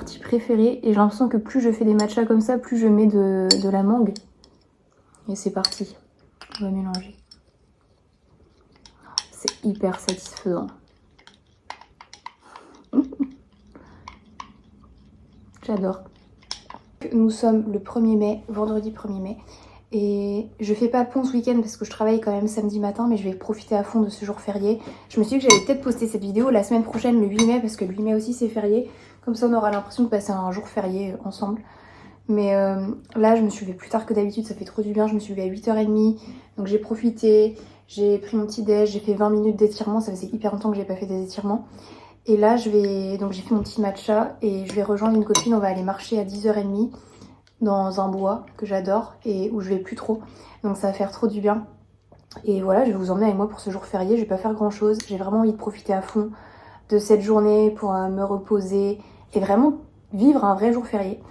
partie préférée. Et j'ai l'impression que plus je fais des matchas comme ça, plus je mets de la mangue. Et c'est parti. On va mélanger. C'est hyper satisfaisant. J'adore. Nous sommes le 1er mai, vendredi 1er mai. Et je fais pas le pont ce week-end parce que je travaille quand même samedi matin, mais je vais profiter à fond de ce jour férié. Je me suis dit que j'allais peut-être poster cette vidéo la semaine prochaine, le 8 mai, parce que le 8 mai aussi c'est férié. Comme ça on aura l'impression de passer un jour férié ensemble. Mais là je me suis levée plus tard que d'habitude, ça fait trop du bien. Je me suis levée à 8h30, donc j'ai profité, j'ai pris mon petit déj, j'ai fait 20 minutes d'étirement, ça faisait hyper longtemps que j'ai pas fait des étirements. Et là donc j'ai fait mon petit matcha et je vais rejoindre une copine, on va aller marcher à 10h30 dans un bois que j'adore et où je vais plus trop, donc ça va faire trop du bien. Et voilà, je vais vous emmener avec moi pour ce jour férié. Je vais pas faire grand chose, j'ai vraiment envie de profiter à fond de cette journée pour me reposer et vraiment vivre un vrai jour férié.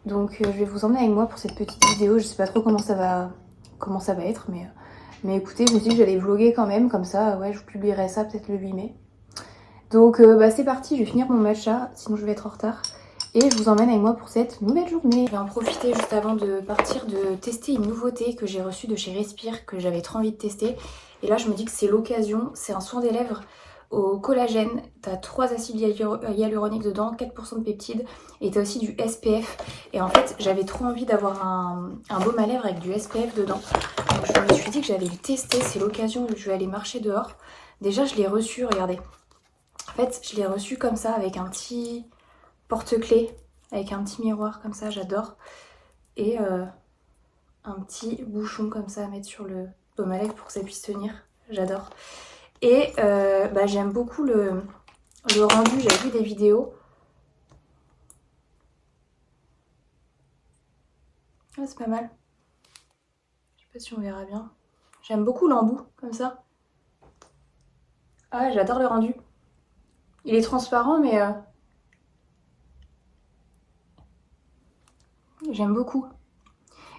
Donc je vais vous emmener avec moi pour cette petite vidéo. Je sais pas trop comment ça va être, mais écoutez, je me suis dit que j'allais vlogger quand même, comme ça ouais, je vous publierai ça peut-être le 8 mai. Donc c'est parti, je vais finir mon matcha, sinon je vais être en retard. Et je vous emmène avec moi pour cette nouvelle journée. Je vais en profiter juste avant de partir de tester une nouveauté que j'ai reçue de chez Respire, que j'avais trop envie de tester. Et là je me dis que c'est l'occasion, c'est un soin des lèvres au collagène. T'as 3 acides hyaluroniques dedans, 4% de peptides et t'as aussi du SPF. Et en fait j'avais trop envie d'avoir un baume à lèvres avec du SPF dedans. Donc je me suis dit que j'allais le tester, c'est l'occasion où je vais aller marcher dehors. Déjà je l'ai reçu, regardez. En fait je l'ai reçu comme ça avec un petit porte-clés avec un petit miroir comme ça, j'adore. Et un petit bouchon comme ça à mettre sur le baume à lèvres pour que ça puisse tenir, j'adore. Et j'aime beaucoup le rendu, j'ai vu des vidéos. Ah, c'est pas mal. Je sais pas si on verra bien. J'aime beaucoup l'embout comme ça. Ah ouais, j'adore le rendu. Il est transparent mais j'aime beaucoup.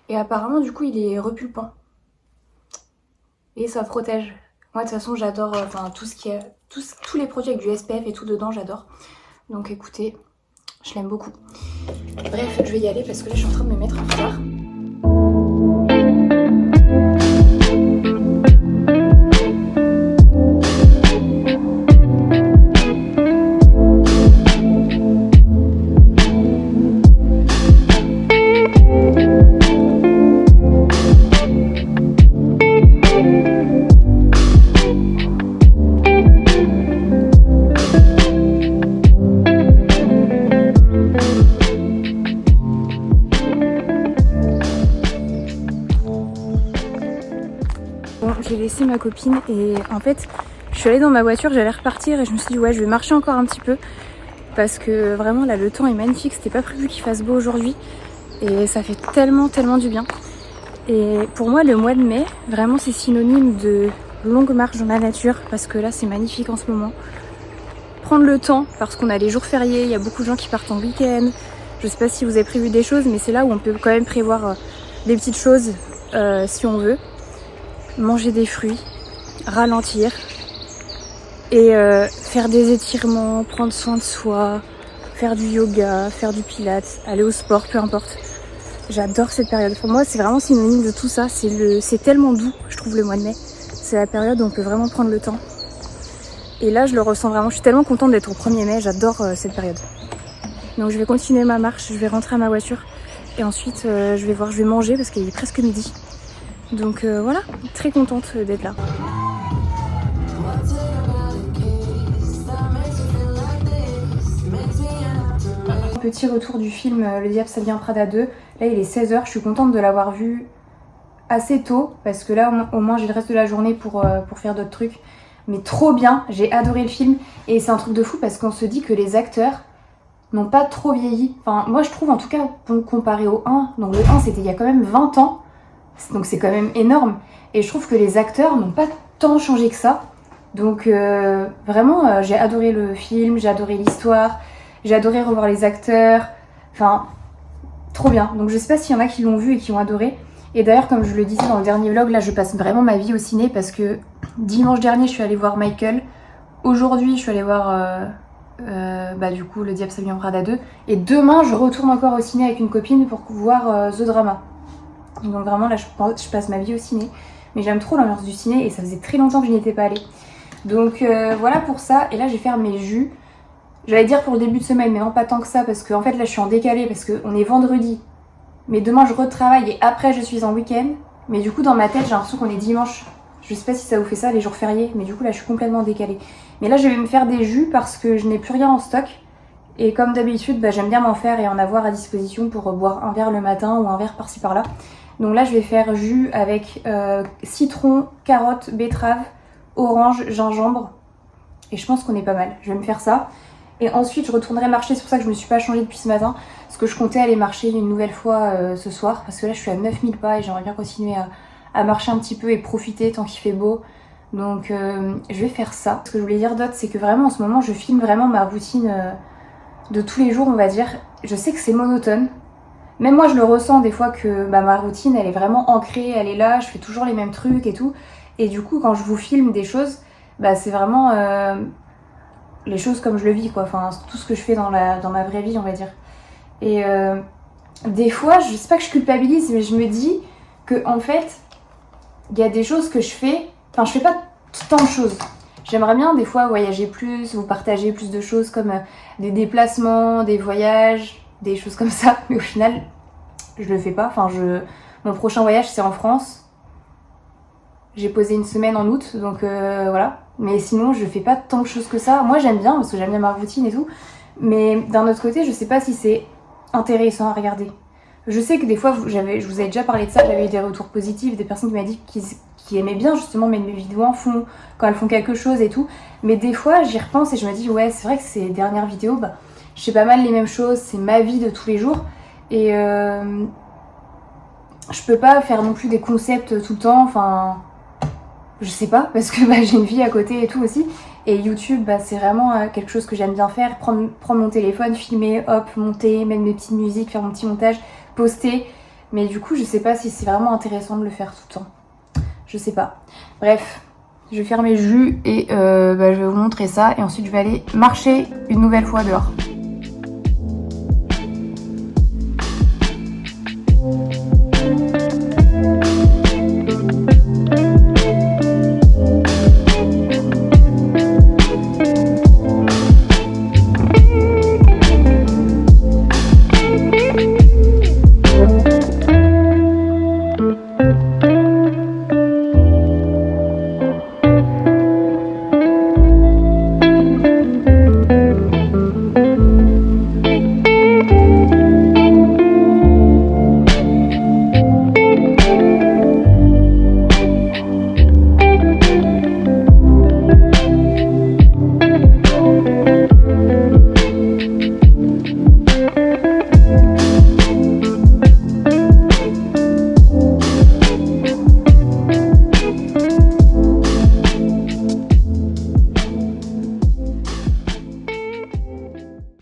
Et apparemment du coup il est repulpant. Et ça protège. Moi de toute façon j'adore tout ce qui est. Tous les produits avec du SPF et tout dedans j'adore. Donc écoutez, je l'aime beaucoup. Bref, je vais y aller parce que là je suis en train de me mettre en retard. J'ai laissé ma copine et en fait je suis allée dans ma voiture, j'allais repartir et je me suis dit ouais je vais marcher encore un petit peu parce que vraiment là le temps est magnifique, c'était pas prévu qu'il fasse beau aujourd'hui et ça fait tellement du bien. Et pour moi le mois de mai vraiment c'est synonyme de longue marche dans la nature parce que là c'est magnifique en ce moment. Prendre le temps parce qu'on a les jours fériés, il y a beaucoup de gens qui partent en week-end, je sais pas si vous avez prévu des choses mais c'est là où on peut quand même prévoir des petites choses si on veut. Manger des fruits, ralentir et faire des étirements, prendre soin de soi, faire du yoga, faire du pilates, aller au sport, peu importe. J'adore cette période. Pour moi, c'est vraiment synonyme de tout ça. C'est tellement doux, je trouve, le mois de mai. C'est la période où on peut vraiment prendre le temps. Et là, je le ressens vraiment. Je suis tellement contente d'être au 1er mai. J'adore cette période. Donc, je vais continuer ma marche. Je vais rentrer à ma voiture. Et ensuite, je vais manger parce qu'il est presque midi. Donc voilà, très contente d'être là. Petit retour du film Le Diable s'habille en Prada 2. Là il est 16h, je suis contente de l'avoir vu assez tôt parce que là au moins j'ai le reste de la journée pour faire d'autres trucs. Mais trop bien, j'ai adoré le film et c'est un truc de fou parce qu'on se dit que les acteurs n'ont pas trop vieilli. Enfin moi je trouve en tout cas comparé au 1, donc le 1 c'était il y a quand même 20 ans. Donc c'est quand même énorme et je trouve que les acteurs n'ont pas tant changé que ça. Donc vraiment j'ai adoré le film, j'ai adoré l'histoire, j'ai adoré revoir les acteurs, enfin trop bien. Donc je sais pas s'il y en a qui l'ont vu et qui ont adoré. Et d'ailleurs comme je le disais dans le dernier vlog, là je passe vraiment ma vie au ciné parce que dimanche dernier je suis allée voir Michael, aujourd'hui je suis allée voir du coup Le Diable s'habille en Prada 2. Et demain je retourne encore au ciné avec une copine pour voir The Drama. Donc vraiment là je passe ma vie au ciné. Mais j'aime trop l'ambiance du ciné et ça faisait très longtemps que je n'y étais pas allée. Donc voilà pour ça. Et là je vais faire mes jus. J'allais dire pour le début de semaine mais non pas tant que ça parce qu'en fait là je suis en décalé parce qu'on est vendredi. Mais demain je retravaille et après je suis en week-end. Mais du coup dans ma tête j'ai l'impression qu'on est dimanche. Je sais pas si ça vous fait ça les jours fériés, mais du coup là je suis complètement décalée. Mais là je vais me faire des jus parce que je n'ai plus rien en stock. Et comme d'habitude j'aime bien m'en faire et en avoir à disposition pour boire un verre le matin ou un verre par-ci par-là. Donc là je vais faire jus avec citron, carotte, betterave, orange, gingembre. Et je pense qu'on est pas mal. Je vais me faire ça. Et ensuite je retournerai marcher, c'est pour ça que je me suis pas changée depuis ce matin. Parce que je comptais aller marcher une nouvelle fois ce soir. Parce que là je suis à 9000 pas et j'aimerais bien continuer à marcher un petit peu et profiter tant qu'il fait beau. Donc je vais faire ça. Ce que je voulais dire d'autre, c'est que vraiment en ce moment je filme vraiment ma routine de tous les jours on va dire. Je sais que c'est monotone. Même moi je le ressens des fois que ma routine elle est vraiment ancrée, elle est là, je fais toujours les mêmes trucs et tout. Et du coup quand je vous filme des choses, c'est vraiment les choses comme je le vis quoi. Enfin tout ce que je fais dans ma vraie vie on va dire. Et des fois je sais pas que je culpabilise mais je me dis que en fait il y a des choses que je fais, enfin je fais pas tant de choses. J'aimerais bien des fois voyager plus, vous partager plus de choses comme des déplacements, des voyages, des choses comme ça. Mais au final, je le fais pas. Enfin, mon prochain voyage c'est en France. J'ai posé une semaine en août, donc voilà. Mais sinon, je fais pas tant de choses que ça. Moi j'aime bien parce que j'aime bien ma routine et tout. Mais d'un autre côté, je sais pas si c'est intéressant à regarder. Je sais que des fois, je vous avais déjà parlé de ça, j'avais eu des retours positifs, des personnes qui m'ont dit qu'ils aimaient bien justement mettre mes vidéos en fond, quand elles font quelque chose et tout. Mais des fois, j'y repense et je me dis, ouais, c'est vrai que ces dernières vidéos, je fais pas mal les mêmes choses, c'est ma vie de tous les jours. Et je peux pas faire non plus des concepts tout le temps, enfin, je sais pas, parce que j'ai une vie à côté et tout aussi. Et YouTube, c'est vraiment quelque chose que j'aime bien faire, prendre mon téléphone, filmer, hop, monter, mettre mes petites musiques, faire mon petit montage, poster. Mais du coup, je sais pas si c'est vraiment intéressant de le faire tout le temps. Je sais pas. Bref, je vais faire mes jus et je vais vous montrer ça. Et ensuite, je vais aller marcher une nouvelle fois dehors.